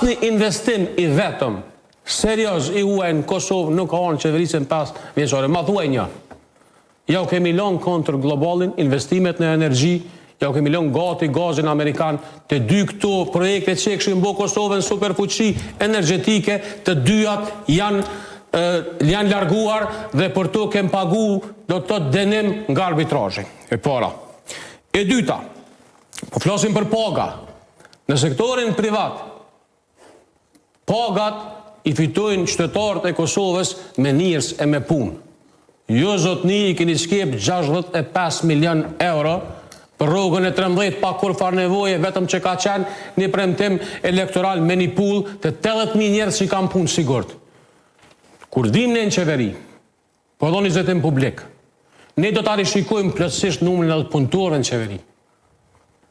asnjë investim i vetëm serioz i huaj në Kosovë nuk ka në qeverisën 5 vjeçare. Ma thuaj një. Ja u kemi lënë kontër globalin, investimet në energji, ja u kemi lënë gati gazin amerikan, të dy këto projekte që këshin bo Kosovën superfuqi energetike, të dyat janë larguar dhe për to kem pagu do të denim nga arbitrajin. E para. E dyta, po flasim për paga. Në sektorin privat, pagat i fitojnë qytetarët e Kosovës me njerëz e me punë. Jo zotni i keni skep 65 milion euro për rrugën e 13 pa kur farë nevoje, vetëm që ka qenë një premtim elektoral me një pull të 80.000 njerëz që kam punë sigurt. Kur vim në qeveri, po do një zetim publik, ne do të rishikojmë plotësisht numrin e punëtorëve në qeveri.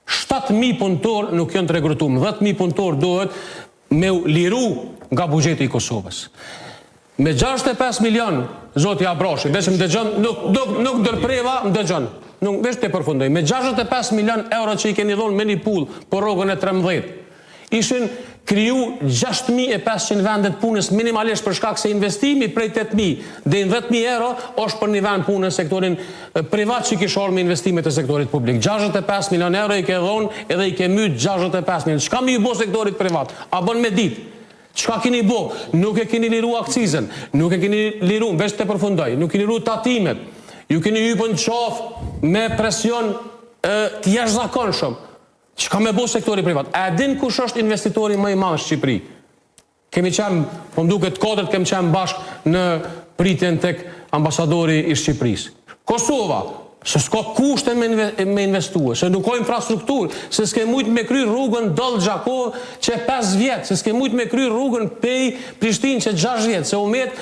7.000 punëtorë nuk janë të regrutuar, 10.000 punëtorë dohet me liru nga buxheti i Kosovës. Me 65 milion, zoti Abrashi, vetëm dëgjon, nuk ndërpreva, dëgjon. Nuk veç të përfundoj. Me 65 milion euro që i keni dhonë me një pull për rrugën e 13, ishin kriju 6.500 vendet punës minimalisht për shkak se investimi prej 8.000 dhe 10.000 euro është për një vend punë në sektorin privat që kishor me investimet e sektorit publik. 65 milion euro i ke dhonë edhe i ke myt 65 milion. Çka mi i bo sektorit privat? A bën me ditë? Çka keni bo? Nuk e keni liru akcizën, nuk e keni liru, veç të përfundoj, nuk keni liru tatimet, ju keni hypën qafë me presion të jashtëzakonshëm. Çka me bo sektori privat? A din kush është investitori më i madh në Shqipëri? Kemi qenë, po më duket kodët kemi qenë bashkë në pritjen tek ambasadori i Shqipërisë. Kosova, se s'ka kushte me investuar, se nuk ka infrastrukturë, se s'ke mujt me kry rrugën Doll-Gjakov që 5 vjetë, se s'ke mujt me kry rrugën Pej Prishtinë që 6 vjetë, se u met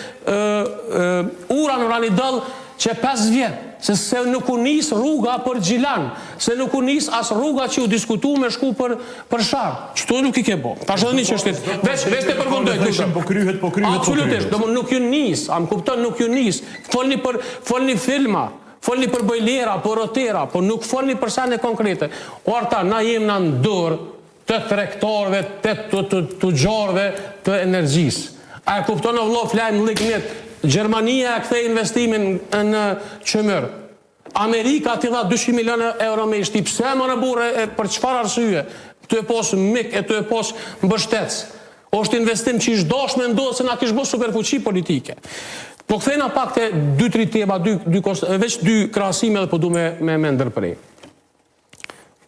ura në rani Doll që 5 vjetë, se nuk u nis rruga për Gjilan, se nuk u nis as rruga që u diskutu me shku për Sharë. Qëto nuk i ke bo. Ta shë dhe një qështit. Veç të përgëndoj. Po kryhet. Absolutisht. Nuk ju nis. Am kupton nuk ju nis. Folni filma. Folni për bojlera, për rotera, por nuk folni për sene konkrete. O arta, na jem në ndorë të trektarve, të tugjarve të energjisë. A e kupton o vlo flajmë liknit, Gjermania e kthej investimin në qëmër. Amerika t'i dha 200 milion euro me ishti. Pse më në burë për qëfar arsye? Të e posë mik e të e posë mbështec. Është investim që ishtë dosh me ndodhë se na kishë bo superfuqi politike. Po këthejna pak të 2-3 tema, veç 2 krasime dhe po du me ndërprej.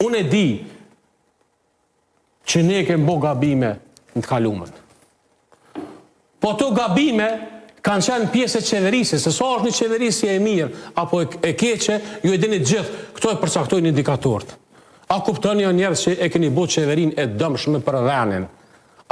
Unë e di që ne kemë bo gabime në të kalumen. Po të gabime kanë qenë pjesë e qeverisë, se sa është një qeverisë e mirë, apo e keqe, ju e dini gjithë, këto e përcaktojnë indikatorët. A kuptoni o njerës që e keni bo qeverin e dëmshme për venin.